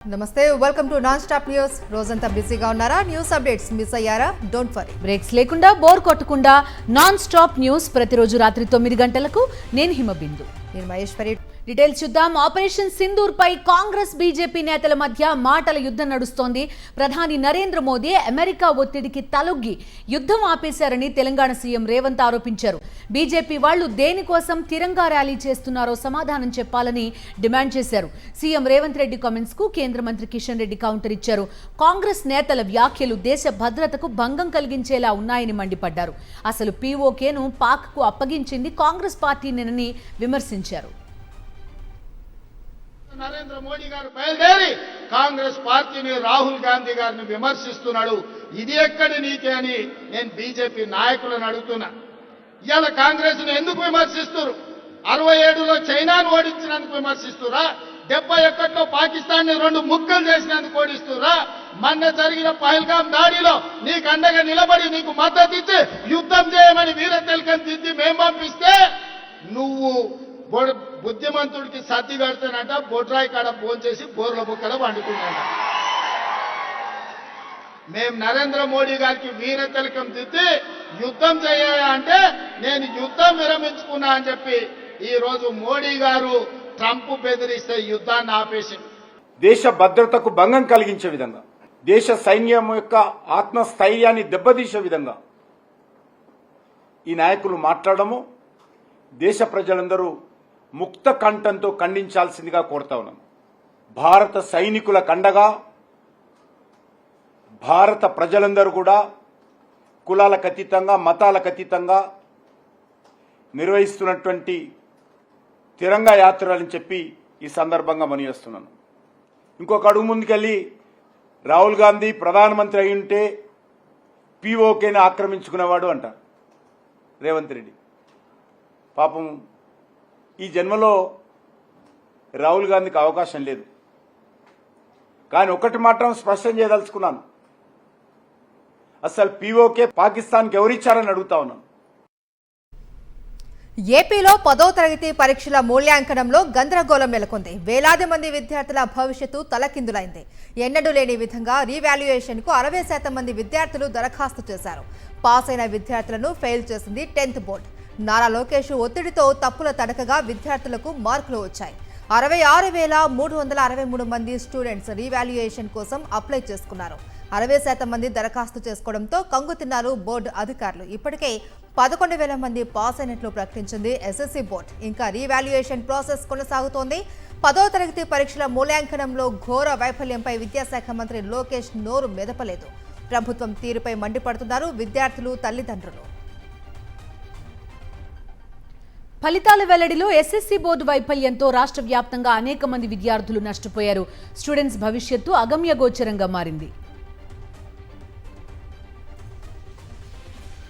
నమస్తే welcome to non stop news. రోజంతా బిజీగా ఉన్నారా? న్యూస్ అప్డేట్స్ మిస్ అయ్యారా? డోంట్ వరీ, బ్రేక్స్ లేకుండా బోర్ కొట్టకుండా నాన్ స్టాప్ న్యూస్ ప్రతిరోజు రాత్రి 9 గంటలకు. నేను హిమబిందు. నేను మహేశ్వరి. డీటెయిల్స్ చూద్దాం. ఆపరేషన్ సింధూర్ పై కాంగ్రెస్ బీజేపీ నేతల మధ్య మాటల యుద్ధం నడుస్తోంది. ప్రధాని నరేంద్ర మోదీ అమెరికా ఒత్తిడికి తలొగ్గి యుద్ధం ఆపేశారని తెలంగాణ సీఎం రేవంత్ ఆరోపించారు. బీజేపీ వాళ్లు దేనికోసం తిరంగా ర్యాలీ చేస్తున్నారో సమాధానం చెప్పాలని డిమాండ్ చేశారు. సీఎం రేవంత్ రెడ్డి కామెంట్స్ కు కేంద్ర మంత్రి కిషన్ రెడ్డి కౌంటర్ ఇచ్చారు. కాంగ్రెస్ నేతల వ్యాఖ్యలు దేశ భద్రతకు భంగం కలిగించేలా ఉన్నాయని మండిపడ్డారు. అసలు పీఓకేను పాక్ కు అప్పగించింది కాంగ్రెస్ పార్టీనేనని విమర్శించారు. నరేంద్ర మోడీ గారు బయలుదేరి కాంగ్రెస్ పార్టీని రాహుల్ గాంధీ గారిని విమర్శిస్తున్నాడు. ఇది ఎక్కడి నీతి అని నేను బీజేపీ నాయకులను అడుగుతున్నా. ఇవాళ కాంగ్రెస్ ను ఎందుకు విమర్శిస్తున్నారు? 67లో చైనాను ఓడించినందుకు విమర్శిస్తురా? 71లో పాకిస్తాన్ ని 2 ముక్కలు చేసినందుకు ఓడిస్తురా? మొన్న జరిగిన పహల్గాం దాడిలో నీకు అండగా నిలబడి నీకు మద్దతు ఇచ్చి యుద్ధం చేయమని వీర తిలకం దిద్ది మేము పంపిస్తే నువ్వు బుద్ధిమంతుడికి సర్ది కడతానంట బొడ్రాయి కాడ ఫోన్ చేసి బోర్ల బుక్కల వండుకున్నాడ. మేము నరేంద్ర మోడీ గారికి వీర తిలకం దిద్ది యుద్ధం చేయాలంటే నేను యుద్ధం విరమించుకున్నా అని చెప్పి ఈ రోజు మోడీ గారు ట్రంప్ బెదిరిస్తే యుద్ధాన్ని ఆపేసి దేశ భద్రతకు భంగం కలిగించే విధంగా, దేశ సైన్యం యొక్క ఆత్మస్థైర్యాన్ని దెబ్బతీసే విధంగా ఈ నాయకులు మాట్లాడము దేశ ప్రజలందరూ ముక్త కంఠంతో ఖండించాల్సిందిగా కోరుతా ఉన్నాం. భారత సైనికుల కండగా భారత ప్రజలందరూ కూడా కులాలకు అతీతంగా మతాలకు అతీతంగా నిర్వహిస్తున్నటువంటి తిరంగా యాత్రలని చెప్పి ఈ సందర్భంగా మనవిస్తున్నాను. ఇంకొక అడుగు ముందుకెళ్ళి రాహుల్ గాంధీ ప్రధానమంత్రి అయి ఉంటే పీఓకేని ఆక్రమించుకునేవాడు అంటారు రేవంత్ రెడ్డి. పాపం ఈ జన్మలో రాహుల్ గాంధీకి అవకాశం లేదు. కానీ ఒకటి మాత్రం స్పష్టం చేయదలుచుకున్నాను, అసలు పీఓకే పాకిస్తాన్కి ఎవరిచ్చారని అడుగుతా ఉన్నాను. ఏపీలో 10వ తరగతి పరీక్షల మూల్యాంకనంలో గందరగోళం నెలకొంది. వేలాది మంది విద్యార్థుల భవిష్యత్తు తలకిందులైంది. ఎన్నడూ లేని విధంగా రీవాల్యుయేషన్ కు 60% మంది విద్యార్థులు దరఖాస్తు చేశారు. పాస్ అయిన విద్యార్థులను ఫెయిల్ చేసింది 10th బోర్డు. నారా లోకేష్ ఒత్తిడితో తప్పుల తడకగా విద్యార్థులకు మార్కులు వచ్చాయి. 66,363 మంది స్టూడెంట్స్ రీవాల్యుయేషన్ కోసం అప్లై చేసుకున్నారు. 60% మంది దరఖాస్తు చేసుకోవడంతో కంగుతిన్నారు బోర్డు అధికారులు. ఇప్పటికే 11,000 మంది పాస్ అయినట్లు ప్రకటించింది ఎస్ఎస్సీ బోర్డు. ఇంకా రీవాల్యుయేషన్ ప్రాసెస్ కొనసాగుతోంది. 10వ తరగతి పరీక్షల మూల్యాంకనంలో ఘోర వైఫల్యంపై విద్యాశాఖ మంత్రి లోకేష్ నోరు మెదపలేదు. ప్రభుత్వం తీరుపై మండిపడుతున్నారు విద్యార్థులు, తల్లిదండ్రులు. ఫలితాల వెల్లడిలో ఎస్ఎస్సీ బోర్డు వైఫల్యంతో రాష్ట్ర వ్యాప్తంగా అనేక మంది విద్యార్థులు నష్టపోయారు. స్టూడెంట్స్ భవిష్యత్తు అగమ్యగోచరంగా మారింది.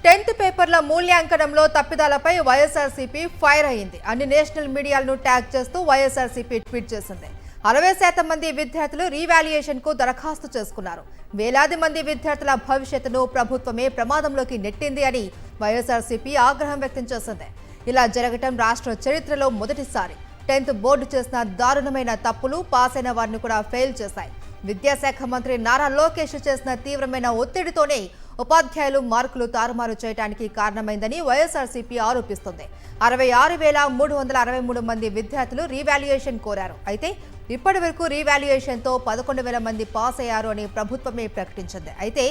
10th పేపర్ల మూల్యాంకనంలో తప్పిదాలపై వైఎస్ఆర్సీపీ ఫైర్ అయింది. అన్ని నేషనల్ మీడియాలను ట్యాగ్ చేస్తూ వైఎస్ఆర్సీపీ ట్వీట్ చేసింది. 60% మంది విద్యార్థులు రీవాల్యుయేషన్ కు దరఖాస్తు చేసుకున్నారు. వేలాది మంది విద్యార్థుల భవిష్యత్తును ప్రభుత్వమే ప్రమాదంలోకి నెట్టింది అని వైఎస్ఆర్సీపీ ఆగ్రహం వ్యక్తం చేసింది. ఇలా జరగటం రాష్ట్ర చరిత్రలో మొదటిసారి. 10th బోర్డు చేసిన దారుణమైన తప్పులు పాస్ అయిన వారిని కూడా ఫెయిల్ చేశాయి. విద్యాశాఖ మంత్రి నారా లోకేష్ చేసిన తీవ్రమైన ఒత్తిడితోనే ఉపాధ్యాయులు మార్కులు తారుమారు చేయడానికి కారణమైందని వైఎస్ఆర్సీపీ ఆరోపిస్తుంది. 66,363 మంది విద్యార్థులు రీవాల్యుయేషన్ కోరారు. అయితే ఇప్పటి వరకు రీవాల్యుయేషన్తో 11,000 మంది పాస్ అయ్యారు అని ప్రభుత్వమే ప్రకటించింది. అయితే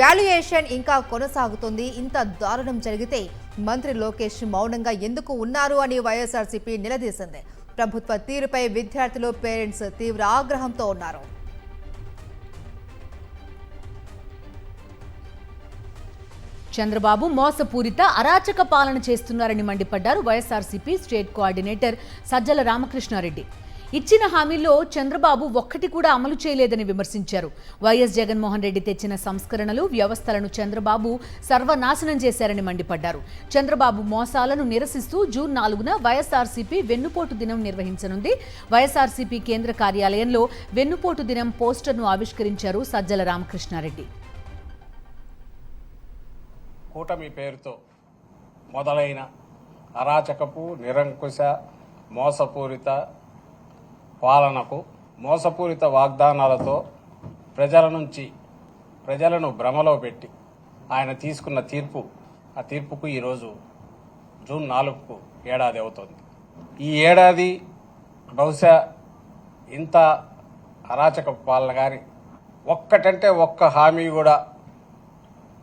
వాల్యుయేషన్ ఇంకా కొనసాగుతుంది. ఇంత దారుణం జరిగితే మంత్రి లోకేష్ మౌనంగా ఎందుకు ఉన్నారు అని వైఎస్ఆర్సీపీ నిలదీసింది. ప్రభుత్వ తీరుపై విద్యార్థులు, పేరెంట్స్ తీవ్ర ఆగ్రహంతో ఉన్నారు. చంద్రబాబు మోసపూరిత అరాచక పాలన చేస్తున్నారని మండిపడ్డారు వైఎస్ఆర్సీపీ స్టేట్ కోఆర్డినేటర్ సజ్జల రామకృష్ణారెడ్డి. ఇచ్చిన హామీల్లో చంద్రబాబు ఒక్కటి కూడా అమలు చేయలేదని విమర్శించారు. వైఎస్ జగన్మోహన్ రెడ్డి తెచ్చిన సంస్కరణలు, వ్యవస్థలను చంద్రబాబు సర్వనాశనం చేశారని మండిపడ్డారు. చంద్రబాబు మోసాలను నిరసిస్తూ జూన్ 4న వైఎస్ఆర్సీపీ వెన్నుపోటు దినం నిర్వహించనుంది. వైఎస్ఆర్సీపీ కేంద్ర కార్యాలయంలో వెన్నుపోటు దినం పోస్టర్ను ఆవిష్కరించారు సజ్జల రామకృష్ణారెడ్డి. కూటమి పేరుతో మొదలైన అరాచకపు, నిరంకుశ, మోసపూరిత పాలనకు మోసపూరిత వాగ్దానాలతో ప్రజలను భ్రమలో పెట్టి ఆయన తీసుకున్న ఆ తీర్పుకు ఈరోజు జూన్ 4కు ఏడాది అవుతుంది. ఈ ఏడాది బహుశా ఇంత అరాచక పాలన కానీ ఒక్కటంటే ఒక్క హామీ కూడా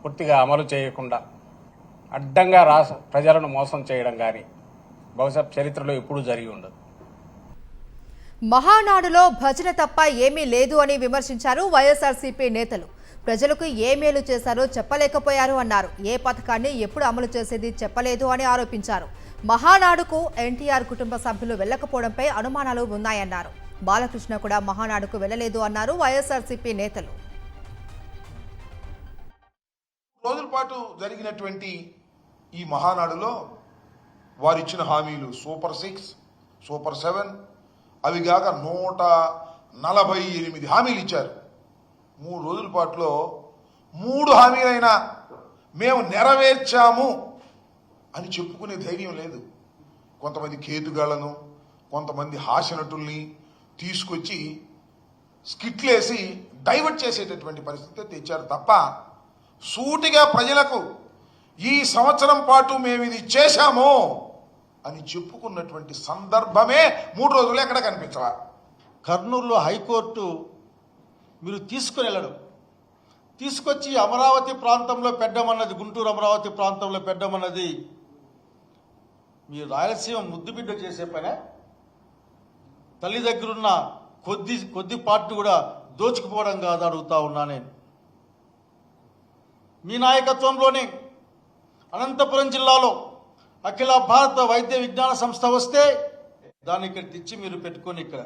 పూర్తిగా అమలు చేయకుండా అడ్డంగా ప్రజలను మోసం చేయడం కానీ బహుశా చరిత్రలో ఎప్పుడూ జరిగి ఉండదు. మహానాడులో భజన తప్ప ఏమీ లేదు అని విమర్శించారు వైఎస్ఆర్సీపీ నేతలు. ప్రజలకు ఏ మేలు చేశారో చెప్పలేకపోయారు అన్నారు. ఏ పథకాన్ని ఎప్పుడు అమలు చేసేది చెప్పలేదు అని ఆరోపించారు. మహానాడుకు ఎన్టీఆర్ కుటుంబ సభ్యులు వెళ్లకపోవడంపై అనుమానాలు ఉన్నాయన్నారు. బాలకృష్ణ కూడా మహానాడుకు వెళ్లలేదు అన్నారు వైఎస్ఆర్సీపీ నేతలు. రోజుల పాటు జరిగినటువంటి ఈ మహానాడులో వారిచ్చిన హామీలు సూపర్ 6, సూపర్ 7 అవి కాక 148 హామీలు ఇచ్చారు. 3 రోజుల పాటులో 3 హామీలైనా మేము నెరవేర్చాము అని చెప్పుకునే ధైర్యం లేదు. కొంతమంది కేతుగాళ్లను, కొంతమంది హాస్యనటుల్ని తీసుకొచ్చి స్కిట్లేసి డైవర్ట్ చేసేటటువంటి పరిస్థితి తెచ్చారు తప్ప సూటిగా ప్రజలకు ఈ సంవత్సరం పాటు మేము ఇది చేశాము అని చెప్పుకున్నటువంటి సందర్భమే 3 రోజులు ఎక్కడ కనిపించరా. కర్నూలులో హైకోర్టు మీరు తీసుకొచ్చి అమరావతి ప్రాంతంలో పెట్టమన్నది, గుంటూరు అమరావతి ప్రాంతంలో పెట్టమన్నది మీ రాయలసీమ ముద్దుబిడ్డ చేసే పనే? తల్లి దగ్గరున్న కొద్ది పార్టీ కూడా దోచుకుపోవడం కాదు అడుగుతా ఉన్నా నేను. మీ నాయకత్వంలోనే అనంతపురం జిల్లాలో అఖిల భారత వైద్య విజ్ఞాన సంస్థ వస్తే దాన్ని ఇక్కడ తెచ్చి మీరు పెట్టుకొని ఇక్కడ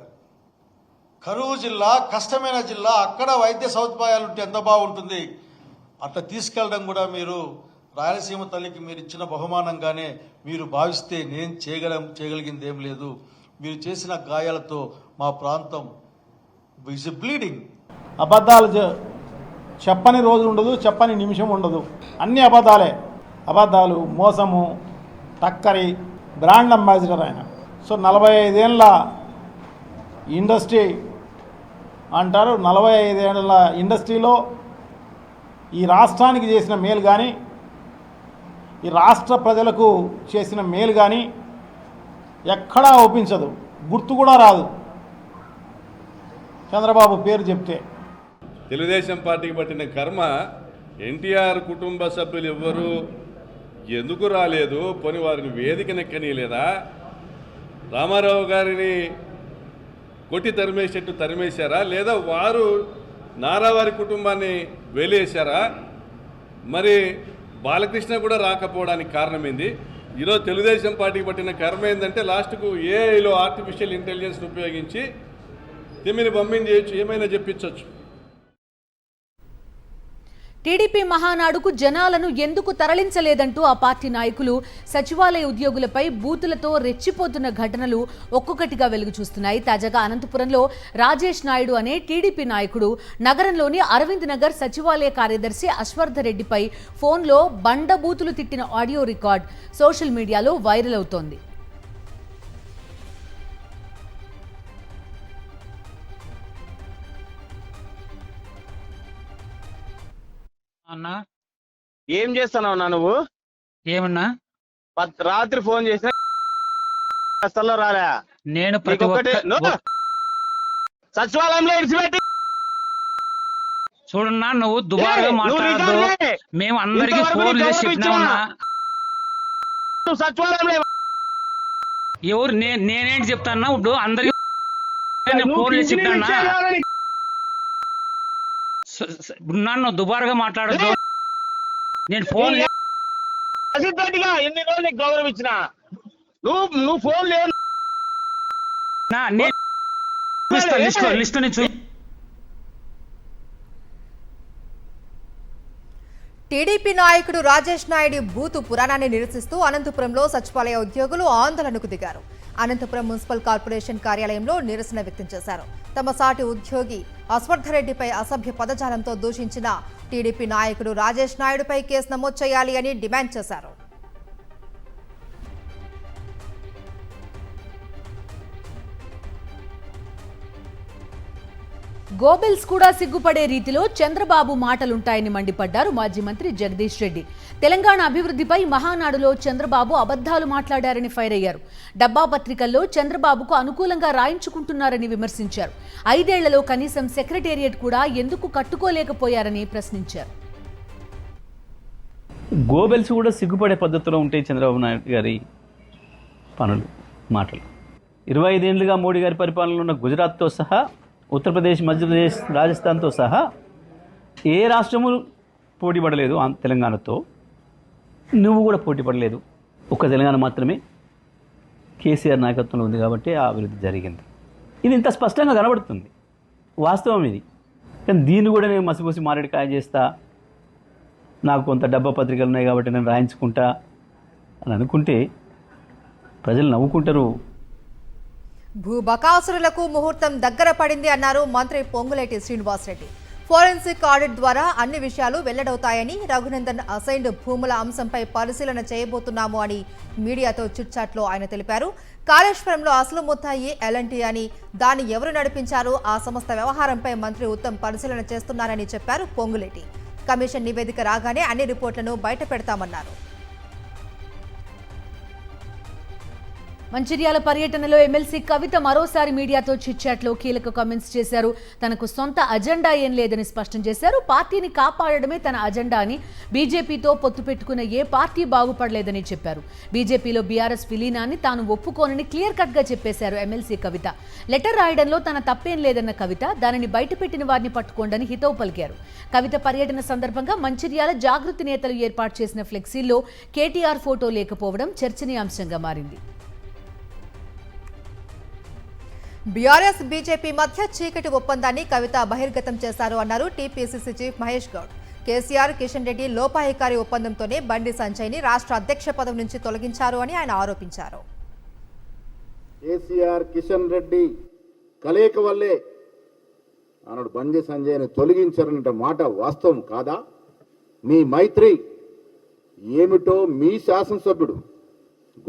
కరువు జిల్లా, కష్టమైన జిల్లా, అక్కడ వైద్య సదుపాయాలు ఉంటే ఎంత బాగుంటుంది. అట్లా తీసుకెళ్ళడం కూడా మీరు రాయలసీమ తల్లికి మీరు ఇచ్చిన బహుమానంగానే మీరు భావిస్తే నేను చేయగలిగింది ఏం లేదు. మీరు చేసిన గాయాలతో మా ప్రాంతం ఇస్ బ్లీడింగ్. అబద్ధాలు చెప్పని రోజు ఉండదు, చెప్పని నిమిషం ఉండదు. అన్ని అబద్ధాలు, మోసము, టక్కరి, బ్రాండ్ అంబాసిడర్ ఆయన. సో 45 ఏళ్ళ ఇండస్ట్రీ అంటారు. 45 ఏళ్ళ ఇండస్ట్రీలో ఈ రాష్ట్రానికి చేసిన మేలు కానీ, ఈ రాష్ట్ర ప్రజలకు చేసిన మేలు కానీ ఎక్కడా ఒప్పించదు, గుర్తు కూడా రాదు చంద్రబాబు పేరు చెప్తే. తెలుగుదేశం పార్టీకి పట్టిన కర్మ ఎన్టీఆర్ కుటుంబ సభ్యులు ఎవ్వరూ ఎందుకు రాలేదు, పోని వారిని వేదికనెక్కనీయలేదా? రామారావు గారిని కొట్టి తరిమేశారా, లేదా వారు నారావారి కుటుంబాన్ని వెలేశారా? మరి బాలకృష్ణ కూడా రాకపోవడానికి కారణం ఏంది? ఈరోజు తెలుగుదేశం పార్టీకి పట్టిన కర్మ ఏంటంటే లాస్ట్కు ఏఐలో ఆర్టిఫిషియల్ ఇంటెలిజెన్స్ని ఉపయోగించి తిమ్మిని పంపించేయచ్చు, ఏమైనా చెప్పించవచ్చు. టీడీపీ మహానాడుకు జనాలను ఎందుకు తరలించలేదంటూ ఆ పార్టీ నాయకులు సచివాలయ ఉద్యోగులపై బూతులతో రెచ్చిపోతున్న ఘటనలు ఒక్కొక్కటిగా వెలుగు చూస్తున్నాయి. తాజాగా అనంతపురంలో రాజేష్ నాయుడు అనే టీడీపీ నాయకుడు నగరంలోని అరవింద్ నగర్ సచివాలయ కార్యదర్శి అశ్వర్ధరెడ్డిపై ఫోన్లో బండబూతులు తిట్టిన ఆడియో రికార్డ్ సోషల్ మీడియాలో వైరల్ అవుతోంది. అన్నా ఏం చేస్తున్నావు నువ్వు? ఏమన్నా రాత్రి ఫోన్ చేసిన రాలే. నేను సచివాలయంలో ఇడిచిపెట్టి చూడన్నా, నువ్వు దుబారుగా మాట్లాడద్దు. మేము అందరికి ఫోన్ చేసి చెప్పినామన్నా. సచివాలయంలో ఎవరు నేనేంటి చెప్తాన్నా? ఇప్పుడు అందరికి ఫోన్ చేసి చెప్పినా. నన్ను దుబారుగా మాట్లాడద్దు. నేను ఫోన్ ఎన్ని రోజులు గౌరవం ఇచ్చిన నువ్వు ఫోన్ లేదు. లిస్ట్ నుంచి టీడీపీ నాయకుడు రాజేష్ నాయుడు బూతు పురాణాన్ని నిరసిస్తూ అనంతపురంలో సచివాలయ ఉద్యోగులు ఆందోళనకు దిగారు. అనంతపురం మున్సిపల్ కార్పొరేషన్ కార్యాలయంలో నిరసన వ్యక్తం చేశారు. తమ సాటి ఉద్యోగి అశ్వర్ధరెడ్డిపై అసభ్య పదజాలంతో దూషించిన టీడీపీ నాయకుడు రాజేష్ నాయుడుపై కేసు నమోదు చేయాలి అని డిమాండ్ చేశారు. గోబెల్స్ కూడా సిగ్గుపడే రీతిలో చంద్రబాబు మాటలుంటాయని మండిపడ్డారు మాజీ మంత్రి జగదీష్ రెడ్డి. తెలంగాణ అభివృద్ధిపై మహానాడులో చంద్రబాబు అబద్ధాలు మాట్లాడారని ఫైర్ అయ్యారు. డబ్బా పత్రికల్లో చంద్రబాబుకు అనుకూలంగా రాయించుకుంటున్నారని విమర్శించారు. 5 ఏళ్లలో కనీసం సెక్రటేరియట్ కూడా ఎందుకు కట్టుకోలేకపోయారని ప్రశ్నించారు. గోబెల్స్ కూడా సిగ్గుపడే పద్ధతిలో ఉంటాయి చంద్రబాబు నాయుడు గారి పనులు, మాటలు. 25 ఏళ్లుగా మోడీ గారి పరిపాలనలో ఉన్న గుజరాత్తో సహా, ఉత్తరప్రదేశ్, మధ్యప్రదేశ్, రాజస్థాన్తో సహా ఏ రాష్ట్రము పోటీ పడలేదు తెలంగాణతో. నువ్వు కూడా పోటీ పడలేదు. ఒక్క తెలంగాణ మాత్రమే కేసీఆర్ నాయకత్వంలో ఉంది కాబట్టి ఆ అభివృద్ధి జరిగింది. ఇది ఇంత స్పష్టంగా కనబడుతుంది, వాస్తవం ఇది. కానీ దీన్ని కూడా నేను మసిపూసి మారేడుకాయ చేస్తా, నాకు కొంత డబ్బా పత్రికలు ఉన్నాయి కాబట్టి నేను రాయించుకుంటా అని అనుకుంటే ప్రజలు నవ్వుకుంటారు. భూబకాసురులకు ముహూర్తం దగ్గర పడింది అన్నారు మంత్రి పొంగులేటి శ్రీనివాసరెడ్డి. ఫోరెన్సిక్ ఆడిట్ ద్వారా అన్ని విషయాలు వెల్లడవుతాయని, రఘునందన్ అసైన్డ్ భూముల అంశంపై పరిశీలన చేయబోతున్నాము అని మీడియాతో చిట్చాట్లో ఆయన తెలిపారు. కాళేశ్వరంలో అసలు ముద్దాయి ఎల్ఎన్టీ అని, దాన్ని ఎవరు నడిపించారో ఆ సంస్థ వ్యవహారంపై మంత్రి ఉత్తమ్ పరిశీలన చేస్తున్నారని చెప్పారు పొంగులేటి. కమిషన్ నివేదిక రాగానే అన్ని రిపోర్టులను బయట పెడతామన్నారు. మంచిర్యాల పర్యటనలో ఎమ్మెల్సీ కవిత మరోసారి మీడియాతో చిట్చాట్లో కీలక కామెంట్స్ చేశారు. తనకు సొంత అజెండా ఏం లేదని స్పష్టం చేశారు. పార్టీని కాపాడడమే తన అజెండా అని, బీజేపీతో పొత్తు పెట్టుకున్న ఏ పార్టీ బాగుపడలేదని చెప్పారు. బీజేపీలో బీఆర్ఎస్ విలీనాన్ని తాను ఒప్పుకోనని క్లియర్ కట్ గా చెప్పేశారు ఎమ్మెల్సీ కవిత. లెటర్ రాయడంలో తన తప్పేం లేదన్న కవిత, దానిని బయటపెట్టిన వారిని పట్టుకోండని హితవు పలికారు. కవిత పర్యటన సందర్భంగా మంచిర్యాల జాగృతి నేతలు ఏర్పాటు చేసిన ఫ్లెక్సీల్లో కేటీఆర్ ఫోటో లేకపోవడం చర్చనీయాంశంగా మారింది. బీఆర్ఎస్ బీజేపీ మధ్య చీకటి ఒప్పందాన్ని కవిత బహిర్గతం చేశారు అన్నారు టీపీసీసీ చీఫ్ మహేష్ గౌడ్. కేసీఆర్, కిషన్ రెడ్డి లోపాయికారి ఒప్పందంతోనే బండి సంజయ్ని రాష్ట్ర అధ్యక్ష పదవి నుంచి తొలగించారు అని ఆయన ఆరోపించారు. కేసీఆర్, కిషన్ రెడ్డి కలయిక వల్లే ఆనాడు బండి సంజయ్ని తొలగించారనే మాట వాస్తవం కాదా? మీ మైత్రి ఏమిటో మీ శాసనసభ్యుడు,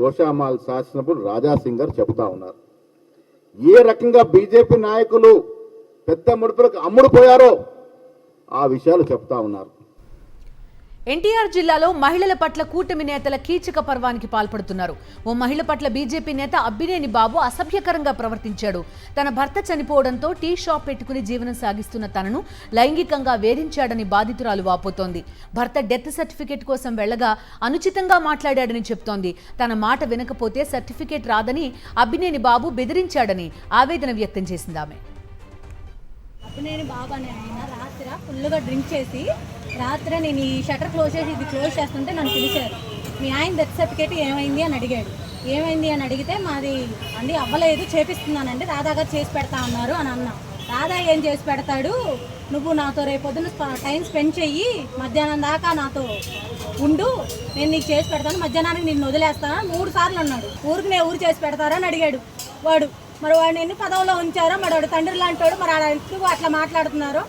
గోషామాల్ శాసనసభ్యుడు రాజాసింగ్ గారు చెబుతా ఉన్నారు. ఏ రకంగా బీజేపీ నాయకులు పెద్ద ముడుపులకు అమ్ముడుపోయారో ఆ విషయాలు చెప్తా ఉన్నారు. ఎన్టీఆర్ జిల్లాలో మహిళల పట్ల కూటమి నేతల కీచక పర్వానికి పాల్పడుతున్నారు. ఓ మహిళ పట్ల బీజేపీ నేత అబ్బినేని బాబు అసభ్యకరంగా ప్రవర్తించాడు. తన భర్త చనిపోవడంతో టీ షాప్ పెట్టుకుని జీవనం సాగిస్తున్న తనను లైంగికంగా వేధించాడని బాధితురాలు వాపోతోంది. భర్త డెత్ సర్టిఫికేట్ కోసం వెళ్లగా అనుచితంగా మాట్లాడాడని చెప్తోంది. తన మాట వినకపోతే సర్టిఫికేట్ రాదని అబ్బినేని బాబు బెదిరించాడని ఆవేదన వ్యక్తం చేసింది ఆమె. అబ్బినేని బాబు అనే ఆయన రాత్రి ఫుల్గా డ్రింక్ చేసి రాత్రి నేను ఈ షటర్ క్లోజ్ చేసి ఇది క్లోజ్ చేస్తుంటే నన్ను పిలిచారు. మీ ఆయన డెత్ సర్టిఫికేట్ ఏమైంది అని అడిగాడు. ఏమైంది అని అడిగితే మాది అండి అవ్వలేదు, చేపిస్తున్నానండి, రాధా గారు చేసి పెడతా అన్నారు అని అన్నా. రాధా ఏం చేసి పెడతాడు, నువ్వు నాతో రేపొద్దున టైం స్పెండ్ చెయ్యి, మధ్యాహ్నం దాకా నాతో ఉండు, నేను నీకు చేసి పెడతాను, మధ్యాహ్నానికి నిన్ను వదిలేస్తాను 3 సార్లు అన్నాడు. ఊరు చేసి పెడతారా అని అడిగాడు వాడు. మరి వాడిని ఎన్ని పదవులో ఉంచారో, మరి వాడు తండ్రి లాంటి వాడు, మరి ఎందుకు అట్లా మాట్లాడుతున్నారు?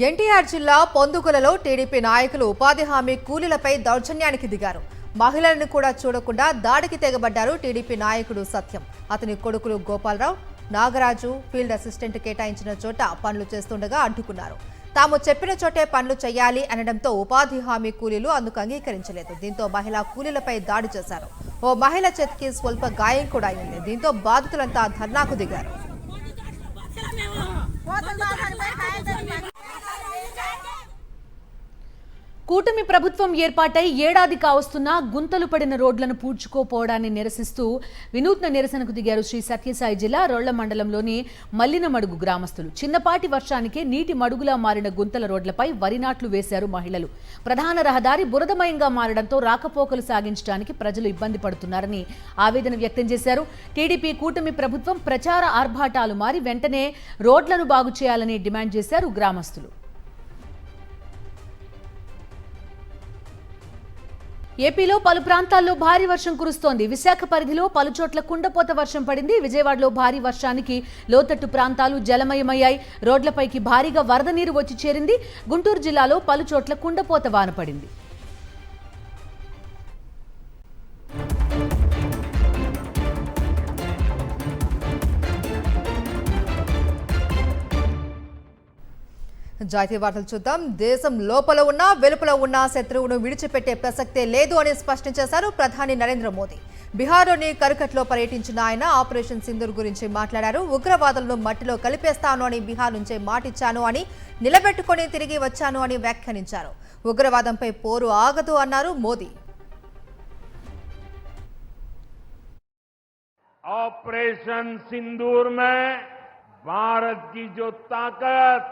ఎన్టీఆర్ జిల్లా పొందుగులలో టీడీపీ నాయకులు ఉపాధి హామీ కూలీలపై దౌర్జన్యానికి దిగారు. మహిళలను కూడా చూడకుండా దాడికి తెగబడ్డారు టీడీపీ నాయకుడు సత్యం. అతని కొడుకులు గోపాలరావు, నాగరాజు ఫీల్డ్ అసిస్టెంట్ కేటాయించిన చోట పనులు చేస్తుండగా అడ్డుకున్నారు. తాము చెప్పిన చోటే పనులు చేయాలి అనడంతో ఉపాధి హామీ కూలీలు అందుకు అంగీకరించలేదు. దీంతో మహిళా కూలీలపై దాడి చేశారు. ఓ మహిళ చేతికి స్వల్ప గాయం కూడా అయింది. దీంతో బాధితులంతా ధర్నాకు దిగారు. కూటమి ప్రభుత్వం ఏర్పాటై ఏడాది కావస్తున్నా గుంతలు పడిన రోడ్లను పూడ్చుకోపోవడాన్ని నిరసిస్తూ వినూత్న నిరసనకు దిగారు శ్రీ సత్యసాయి జిల్లా రోళ్ల మండలంలోని మల్లినమడుగు గ్రామస్తులు. చిన్నపాటి వర్షానికే నీటి మడుగులా మారిన గుంతల రోడ్లపై వరి నాట్లు వేశారు మహిళలు. ప్రధాన రహదారి బురదమయంగా మారడంతో రాకపోకలు సాగించడానికి ప్రజలు ఇబ్బంది పడుతున్నారని ఆవేదన వ్యక్తం చేశారు. టీడీపీ కూటమి ప్రభుత్వం ప్రచార ఆర్భాటాలు మారి వెంటనే రోడ్లను బాగు చేయాలని డిమాండ్ చేశారు గ్రామస్తులు. ఏపీలో పలు ప్రాంతాల్లో భారీ వర్షం కురుస్తోంది. విశాఖ పరిధిలో పలు చోట్ల కుండపోత వర్షం పడింది. విజయవాడలో భారీ వర్షానికి లోతట్టు ప్రాంతాలు జలమయమయ్యాయి. రోడ్లపైకి భారీగా వరద నీరు వచ్చి చేరింది. గుంటూరు జిల్లాలో పలు చోట్ల కుండపోత వాన పడింది. జాతీయ వార్తలు చూద్దాం. దేశం లోపల ఉన్న వెలుపల ఉన్న శత్రువును విడిచిపెట్టే ప్రసక్తే లేదు అని స్పష్టం చేశారు ప్రధాని నరేంద్ర మోదీ. బీహార్లోని కర్కట్లో పర్యటించిన ఆయన ఆపరేషన్ సింధూర్ గురించి మాట్లాడారు. ఉగ్రవాదులను మట్టిలో కలిపేస్తాను అని బీహార్ నుంచే మాటిచ్చాను అని, నిలబెట్టుకుని తిరిగి వచ్చాను అని వ్యాఖ్యానించారు. ఉగ్రవాదంపై పోరు ఆగదు అన్నారు మోదీ. ऑपरेशन सिंदूर में भारत की जो ताकत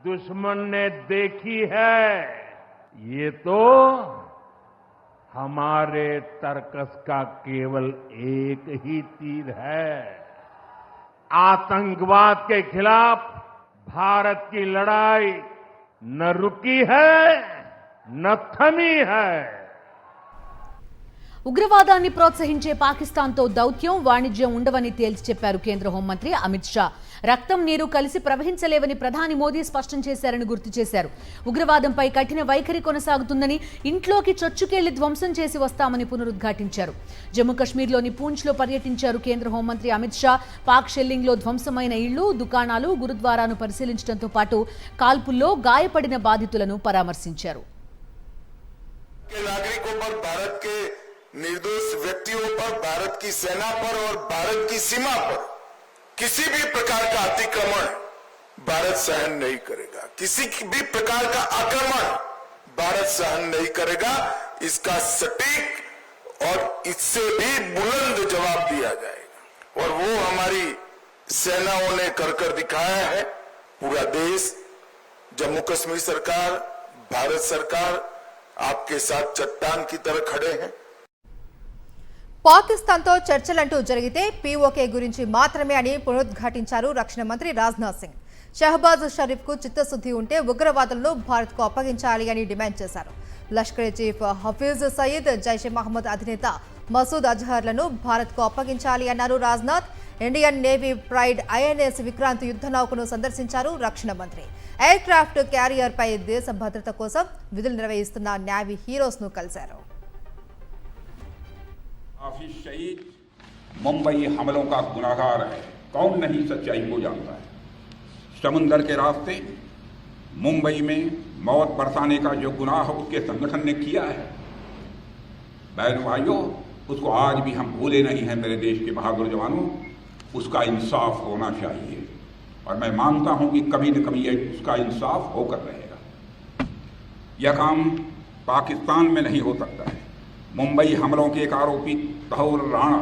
दुश्मन ने देखी है, ये तो हमारे तर्कस का केवल एक ही तीर है. आतंकवाद के खिलाफ भारत की लड़ाई न रुकी है न थमी है. ఉగ్రవాదాన్ని ప్రోత్సహించే పాకిస్తాన్తో దౌత్యం, వాణిజ్యం ఉండవని తేల్చి చెప్పారు కేంద్ర హోంమంత్రి అమిత్ షా. రక్తం, నీరు కలిసి ప్రవహించలేవని ప్రధాని మోదీ స్పష్టం చేశారని గుర్తు చేశారు. ఉగ్రవాదంపై కఠిన వైఖరి కొనసాగుతుందని, ఇంట్లోకి చొచ్చుకెళ్లి ధ్వంసం చేసి వస్తామని పునరుద్ఘాటించారు. జమ్మూ కశ్మీర్లోని పూంచ్లో పర్యటించారు కేంద్ర హోంమంత్రి అమిత్ షా. పాక్ షెల్లింగ్లో ధ్వంసమైన ఇళ్లు, దుకాణాలు, గురుద్వారాను పరిశీలించడంతో పాటు కాల్పుల్లో గాయపడిన బాధితులను పరామర్శించారు. निर्दोष व्यक्तियों पर, भारत की सेना पर और भारत की सीमा पर किसी भी प्रकार का अतिक्रमण भारत सहन नहीं करेगा. किसी भी प्रकार का आक्रमण भारत सहन नहीं करेगा. इसका सटीक और इससे भी बुलंद जवाब दिया जाएगा और वो हमारी सेनाओं ने कर दिखाया है. पूरा देश, जम्मू कश्मीर सरकार, भारत सरकार आपके साथ चट्टान की तरह खड़े हैं. పాకిస్తాన్తో చర్చలంటూ జరిగితే పీఓకే గురించి మాత్రమే అని పునరుద్ఘాటించారు రక్షణ మంత్రి రాజ్నాథ్ సింగ్. షహబాజ్ షరీఫ్కు చిత్తశుద్ధి ఉంటే ఉగ్రవాదులను భారత్కు అప్పగించాలి అని డిమాండ్ చేశారు. లష్కర్ చీఫ్ హఫీజ్ సయీద్, జైషే మహమ్మద్ అధినేత మసూద్ అజహర్లను భారత్కు అప్పగించాలి అన్నారు Rajnath. Indian navy pride INS Vikrant యుద్ధ నౌకను సందర్శించారు రక్షణ మంత్రి. ఎయిర్ క్రాఫ్ట్ క్యారియర్ పై దేశ భద్రత కోసం విధులు నిర్వహిస్తున్న నేవీ హీరోస్ ను కలిశారు. हाफिज शहीद मुंबई हमलों का गुनाहगार है. कौन नहीं सच्चाई को जानता है. समुंदर के रास्ते मुंबई में मौत बरसाने का जो गुनाह उसके संगठन ने किया है, बहनों भाइयों, उसको आज भी हम भूले नहीं हैं. मेरे देश के बहादुर जवानों, उसका इंसाफ होना चाहिए और मैं मानता हूं कि कभी न कभी उसका इंसाफ होकर रहेगा. यह काम पाकिस्तान में नहीं हो सकता है. मुंबई हमलों के एक आरोपी तहूर राणा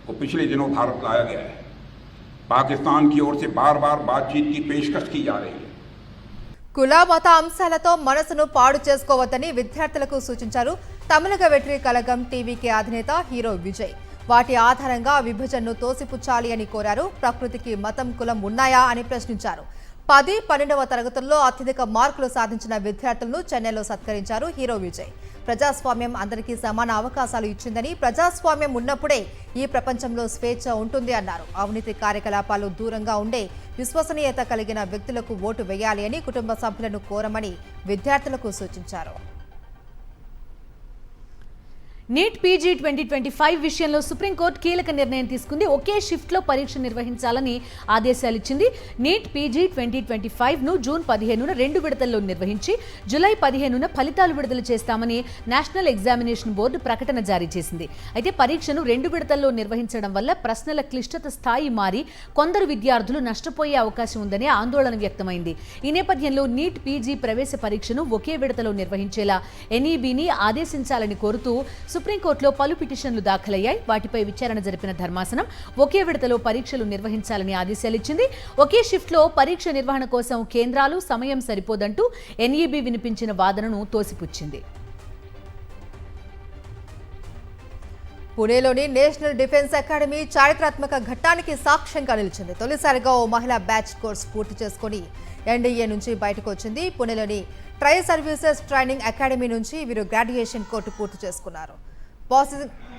को पिछले दिनों भारत लाया गया है. पाकिस्तान की ओर से बार बार बातचीत की पेशकश की जा रही है. కుల మత అంశాలతో మనసును పాడు చేసుకోవద్దని విద్యార్థులకు సూచించారు తమిళగ వెట్రి కళగం టీవీకే అధినేత హీరో విజయ్. వాటి ఆధారంగా విభజనను తోసిపుచ్చాలి అని కోరారు. ప్రకృతికి మతం, కులం ఉన్నాయా అని ప్రశ్నించారు. 10, 12వ తరగతుల్లో అత్యధిక మార్కులు సాధించిన విద్యార్థులను చెన్నైలో సత్కరించారు హీరో విజయ్. ప్రజాస్వామ్యం అందరికీ సమాన అవకాశాలు ఇచ్చిందని, ప్రజాస్వామ్యం ఉన్నప్పుడే ఈ ప్రపంచంలో స్వేచ్ఛ ఉంటుంది అన్నారు. అవినీతి కార్యకలాపాలు దూరంగా ఉండే విశ్వసనీయత కలిగిన వ్యక్తులకు ఓటు వేయాలి అని కుటుంబ సభ్యులను కోరమని విద్యార్థులకు సూచించారు. నీట్ పీజీ 2025 విషయంలో సుప్రీంకోర్టు కీలక నిర్ణయం తీసుకుంది. ఒకే షిఫ్ట్లో పరీక్ష నిర్వహించాలని ఆదేశాలు ఇచ్చింది. నీట్ పీజీ 2025ను జూన్ 15న 2 విడతల్లో నిర్వహించి జూలై 15న ఫలితాలు విడుదల చేస్తామని నేషనల్ ఎగ్జామినేషన్ బోర్డు ప్రకటన జారీ చేసింది. అయితే పరీక్షను 2 విడతల్లో నిర్వహించడం వల్ల ప్రశ్నల క్లిష్టత స్థాయి మారి కొందరు విద్యార్థులు నష్టపోయే అవకాశం ఉందని ఆందోళన వ్యక్తమైంది. ఈ నేపథ్యంలో నీట్ పీజీ ప్రవేశ పరీక్షను ఒకే విడతలో నిర్వహించేలా ఎన్ఈబీని ఆదేశించాలని కోరుతూ సుప్రీంకోర్టులో పలు పిటిషన్లు దాఖలయ్యాయి. వాటిపై విచారణ జరిపిన ధర్మాసనం ఒకే విడతలో పరీక్షలు నిర్వహించాలని ఆదేశాలిచ్చింది. ఒకే షిఫ్ట్లో పరీక్ష నిర్వహణ కోసం కేంద్రాలు, సమయం సరిపోదంటూ ఎన్ఈబీ వినిపించిన వాదనను తోసిపుచ్చింది. పుణేలోని నేషనల్ డిఫెన్స్ అకాడమీ చారిత్రాత్మక ఘట్టానికి సాక్ష్యంగా నిలిచింది. తొలిసారిగా ఓ మహిళా బ్యాచ్ కోర్సు పూర్తి చేసుకుని ఎన్డీఏ నుంచి బయటకు వచ్చింది. పుణేలోని ట్రై సర్వీసెస్ ట్రైనింగ్ అకాడమీ నుంచి వీరు గ్రాడ్యుయేషన్ కోర్సు పూర్తి చేసుకున్నారు.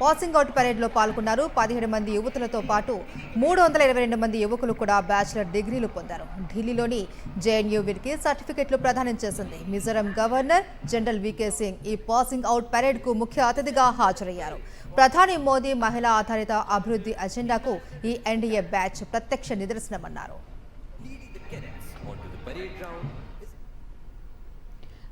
పాసింగ్ అవుట్ పరేడ్లో పాల్గొన్నారు. 17 మంది యువతులతో పాటు 322 మంది యువకులు కూడా బ్యాచిలర్ డిగ్రీలు పొందారు. ఢిల్లీలోని జేఎన్యూ వీరికి సర్టిఫికెట్లు ప్రదానం చేసింది. మిజోరాం గవర్నర్ జనరల్ వీకే సింగ్ ఈ పాసింగ్ అవుట్ పరేడ్కు ముఖ్య అతిథిగా హాజరయ్యారు. ప్రధాని మోదీ మహిళా ఆధారిత అభివృద్ధి అజెండాకు ఈ ఎన్డీఏ బ్యాచ్ ప్రత్యక్ష నిదర్శనమన్నారు.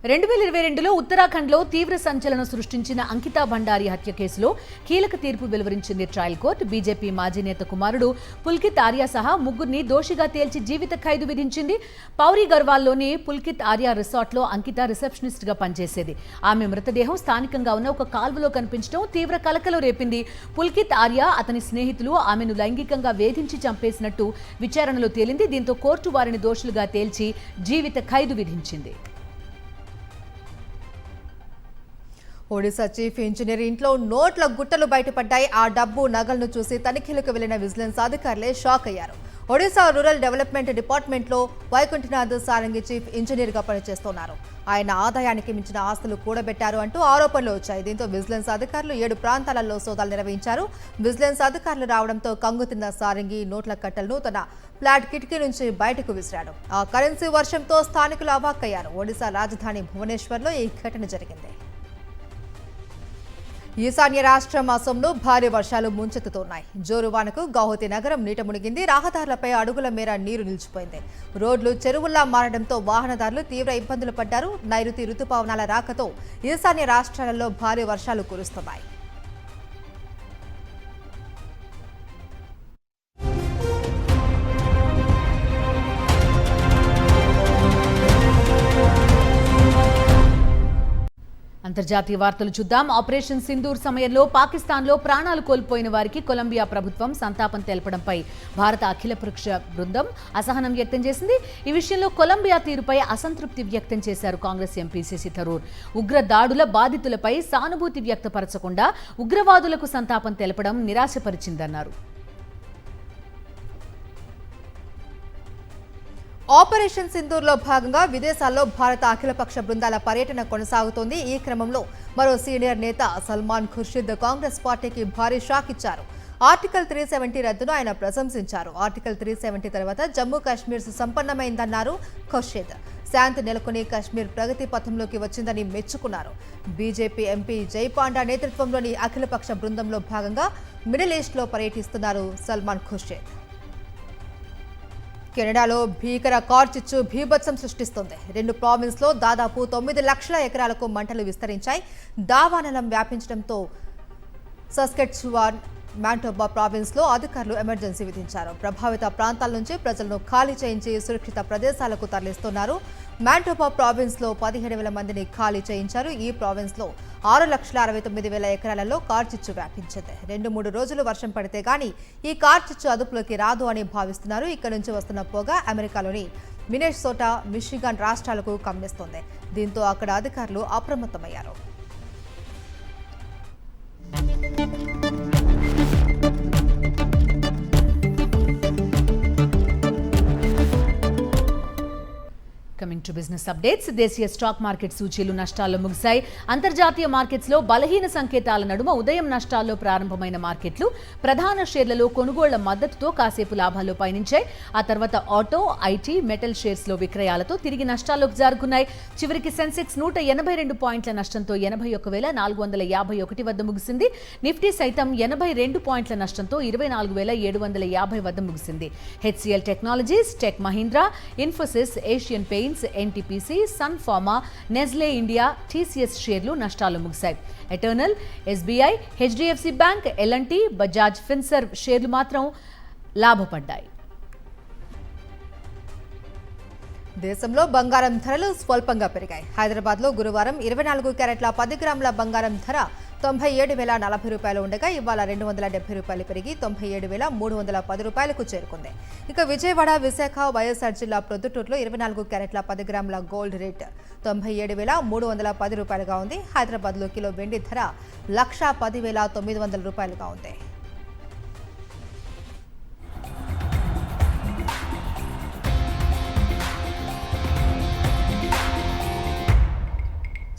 2022లో ఉత్తరాఖండ్లో తీవ్ర సంచలనం సృష్టించిన అంకితా భండారి హత్య కేసులో కీలక తీర్పు వెలువరించింది ట్రయల్ కోర్టు. బీజేపీ మాజీ నేత కుమారుడు పుల్కిత్ ఆర్య సహా ముగ్గురిని దోషిగా తేల్చి జీవిత ఖైదు విధించింది. పౌరీ గర్వాల్లోని పుల్కిత్ ఆర్య రిసార్ట్లో అంకిత రిసెప్షనిస్ట్ గా పనిచేసేది. ఆమె మృతదేహం స్థానికంగా ఉన్న ఒక కాల్వలో కనిపించడం తీవ్ర కలకలం రేపింది. పుల్కిత్ ఆర్య అతని స్నేహితులు ఆమెను లైంగికంగా వేధించి చంపేసినట్టు విచారణలో తేలింది. దీంతో కోర్టు వారిని దోషులుగా తేల్చి జీవిత ఖైదు విధించింది. ఒడిశా చీఫ్ ఇంజనీర్ ఇంట్లో నోట్ల గుట్టలు బయటపడ్డాయి. ఆ డబ్బు నగలను చూసి తనిఖీలకు వెళ్లిన విజిలెన్స్ అధికారులే షాక్ అయ్యారు. ఒడిశా రూరల్ డెవలప్మెంట్ డిపార్ట్మెంట్లో వైకుంఠనాథ్ సారంగి చీఫ్ ఇంజనీర్గా పనిచేస్తున్నారు. ఆయన ఆదాయానికి మించిన ఆస్తులు కూడబెట్టారు అంటూ ఆరోపణలు వచ్చాయి. దీంతో విజిలెన్స్ అధికారులు 7 ప్రాంతాలలో సోదాలు నిర్వహించారు. విజిలెన్స్ అధికారులు రావడంతో కంగుతిన్న సారంగి నోట్ల కట్టలను తన ఫ్లాట్ కిటికీ నుంచి బయటకు విసిరాడు. ఆ కరెన్సీ వర్షంతో స్థానికులు అవాక్కయ్యారు. ఒడిశా రాజధాని భువనేశ్వర్లో ఈ ఘటన జరిగింది. ఈశాన్య రాష్ట్రం అసోంలో భారీ వర్షాలు ముంచెత్తుతున్నాయి. జోరువానకు గౌహతి నగరం నీట మునిగింది. రహదారులపై అడుగుల మేర నీరు నిలిచిపోయింది. రోడ్లు చెరువుల్లా మారడంతో వాహనదారులు తీవ్ర ఇబ్బందులు పడ్డారు. నైరుతి రుతుపవనాల రాకతో ఈశాన్య రాష్ట్రాలలో భారీ వర్షాలు కురుస్తున్నాయి. అంతర్జాతీయ వార్తలు చూద్దాం. ఆపరేషన్ సింధూర్ సమయంలో పాకిస్తాన్లో ప్రాణాలు కోల్పోయిన వారికి కొలంబియా ప్రభుత్వం సంతాపం తెలపడంపై భారత అఖిలపక్ష బృందం అసహనం వ్యక్తం చేసింది. ఈ విషయంలో కొలంబియా తీరుపై అసంతృప్తి వ్యక్తం చేశారు కాంగ్రెస్ ఎంపీ శశి థరూర్. ఉగ్ర దాడుల బాధితులపై సానుభూతి వ్యక్తపరచకుండా ఉగ్రవాదులకు సంతాపం తెలపడం నిరాశపరిచిందన్నారు. ఆపరేషన్ సింధూర్లో భాగంగా విదేశాల్లో భారత అఖిలపక్ష బృందాల పర్యటన కొనసాగుతోంది. ఈ క్రమంలో మరో సీనియర్ నేత సల్మాన్ ఖుర్షిద్ కాంగ్రెస్ పార్టీకి భారీ షాక్ ఇచ్చారు. ఆర్టికల్ 370 రద్దును ఆయన ప్రశంసించారు. ఆర్టికల్ 370 తర్వాత జమ్మూ కాశ్మీర్ సంపన్నమైందన్నారు ఖుర్షిద్. శాంతి నెలకొని కాశ్మీర్ ప్రగతి పథంలోకి వచ్చిందని మెచ్చుకున్నారు. బీజేపీ ఎంపీ జైపాండా నేతృత్వంలోని అఖిలపక్ష బృందంలో భాగంగా మిడిల్ ఈస్ట్లో పర్యటిస్తున్నారు సల్మాన్ ఖుర్షిద్. కెనడాలో భీకర కార్చిచ్చు భీభత్సం సృష్టిస్తోంది. 2 ప్రావిన్స్లో దాదాపు 9 లక్షల ఎకరాలకు మంటలు విస్తరించాయి. దావానలం వ్యాపించడంతో సస్కెట్చువాన్, మాంటోబా ప్రావిన్స్లో అధికారులు ఎమర్జెన్సీ విధించారు. ప్రభావిత ప్రాంతాల నుంచి ప్రజలను ఖాళీ చేయించి సురక్షిత ప్రదేశాలకు తరలిస్తున్నారు. మాంటోబా ప్రావిన్స్లో 17,000 మందిని ఖాళీ చేయించారు. ఈ ప్రావిన్స్లో 6,69,000 ఎకరాలలో కార్చిచ్చు వ్యాపించింది. 2-3 రోజులు వర్షం పడితే గానీ ఈ కార్చిచ్చు అదుపులోకి రాదు అని భావిస్తున్నారు. ఇక్కడ నుంచి వస్తున్న పొగ అమెరికాలోని మినెసోటా, మిషిగాన్ రాష్ట్రాలకు కమ్మిస్తోంది. దీంతో అక్కడ అధికారులు అప్రమత్తమయ్యారు. Coming to business updates. దేశీయ స్టాక్ మార్కెట్ సూచీలు నష్టాల్లో ముగిశాయి. అంతర్జాతీయ మార్కెట్స్లో బలహీన సంకేతాల నడుమ ఉదయం నష్టాల్లో ప్రారంభమైన మార్కెట్లు ప్రధాన షేర్లలో కొనుగోళ్ల మద్దతుతో కాసేపు లాభాల్లో పయనించాయి. ఆ తర్వాత ఆటో, ఐటీ, మెటల్ షేర్స్లో విక్రయాలతో తిరిగి నష్టాల్లోకి జారుకున్నాయి. చివరికి సెన్సెక్స్ 182 పాయింట్ల నష్టంతో 81,451 వద్ద ముగిసింది. నిఫ్టీ సైతం 82 పాయింట్ల నష్టంతో 24,750 వద్ద ముగిసింది. HCL technologies, tech Mahindra, Infosys, Asian Paints, NTPC, Sun Pharma, Nestle India, TCS షేర్లు నష్టాలు ముగిశాయి. Eternal, SBI, HDFC bank, LNT, Bajaj Finserv షేర్లు మాత్రం లాభపడ్డాయి. దేశంలో బంగారం ధరలు స్వల్పంగా పెరిగాయి. హైదరాబాద్లో గురువారం 24 క్యారెట్ల 10 గ్రాముల బంగారం ధర 97,040 రూపాయలు ఉండగా ఇవాళ 270 రూపాయలు పెరిగి 97,310 రూపాయలకు చేరుకుంది. ఇక విజయవాడ, విశాఖ, వైఎస్ఆర్ జిల్లా ప్రొద్దుటూరులో 24 క్యారెట్ల 10 గ్రాముల గోల్డ్ రేట్ 97,310 రూపాయలుగా ఉంది. హైదరాబాద్లో కిలో వెండి ధర 1,10,900 రూపాయలుగా ఉంది.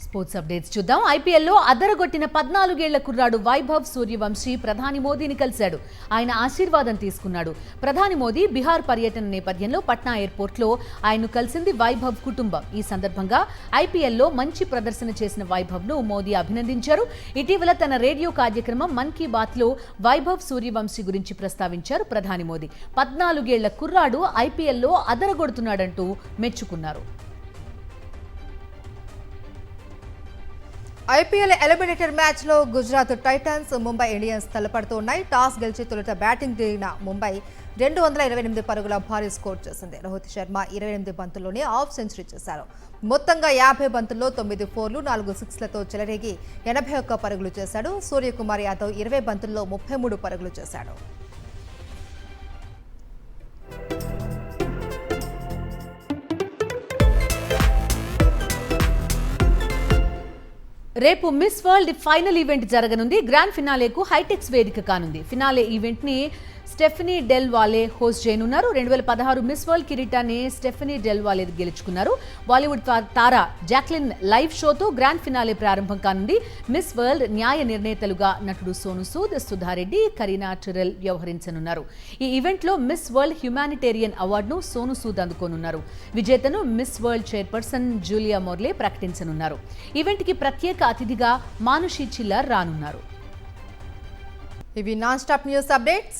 స్పోర్ట్స్ అప్డేట్స్ చూద్దాం. ఐపీఎల్లో అదరగొట్టిన 14 ఏళ్ల కుర్రాడు వైభవ్ సూర్యవంశీ ప్రధాని మోదీని కలిశాడు. ఆయన ఆశీర్వాదం తీసుకున్నాడు. ప్రధాని మోదీ బీహార్ పర్యటన నేపథ్యంలో పట్నా ఎయిర్పోర్ట్లో ఆయన్ను కలిసింది వైభవ్ కుటుంబం. ఈ సందర్భంగా ఐపీఎల్లో మంచి ప్రదర్శన చేసిన వైభవ్ను మోదీ అభినందించారు. ఇటీవల తన రేడియో కార్యక్రమం మన్ కీ బాత్లో వైభవ్ సూర్యవంశీ గురించి ప్రస్తావించారు ప్రధాని మోదీ. 14 ఏళ్ల కుర్రాడు ఐపీఎల్లో అదరగొడుతున్నాడంటూ మెచ్చుకున్నారు. ఐపీఎల్ ఎలిమినేటర్ మ్యాచ్ లో గుజరాత్ టైటన్స్ ముంబై ఇండియన్స్ తలపడుతున్నాయి. టాస్ గెలిచి తొలుత బ్యాటింగ్ దిగిన ముంబై 228 పరుగుల భారీ స్కోర్ చేసింది. రోహిత్ శర్మ 28 బంతుల్లోనే హాఫ్ సెంచరీ చేశారు. మొత్తంగా 50 బంతుల్లో 9 4లు 4 6లతో చెలరేగి 81 పరుగులు చేశాడు. సూర్యకుమార్ యాదవ్ 20 బంతుల్లో 33 పరుగులు చేశాడు. రేపు మిస్ వరల్డ్ ఫైనల్ ఈవెంట్ జరగనుంది. గ్రాండ్ ఫినాలేకు హైటెక్స్ వేదిక కానుంది. ఫినాలే ఈవెంట్ ని స్టెఫనీ డెల్ వాలే హోస్ట్ చేయనున్నారు. 2016 మిస్ వరల్డ్ కిరీటాన్ని స్టెఫనీ డెల్ వాలే గెలుచుకున్నారు. బాలీవుడ్ తార జాక్లిన్ లైవ్ షోతో గ్రాండ్ ఫినాలే ప్రారంభం కానుంది. మిస్ వరల్డ్ న్యాయ నిర్ణేతలుగా నటుడు సోను సూద్, సుధారెడ్డి, కరీనా టెరెల్ వ్యవహరించనున్నారు. ఈ ఈవెంట్లో మిస్ వరల్డ్ హ్యుమానిటేరియన్ అవార్డును సోను సూద్ అందుకోనున్నారు. విజేతను Miss World chairperson Julia Morley ప్రకటించనున్నారు. ఈవెంట్కి ప్రత్యేక అతిథిగా మానుషి చిల్లర్ రానున్నారు. ఇవి నాన్ స్టాప్ న్యూస్ అప్డేట్స్.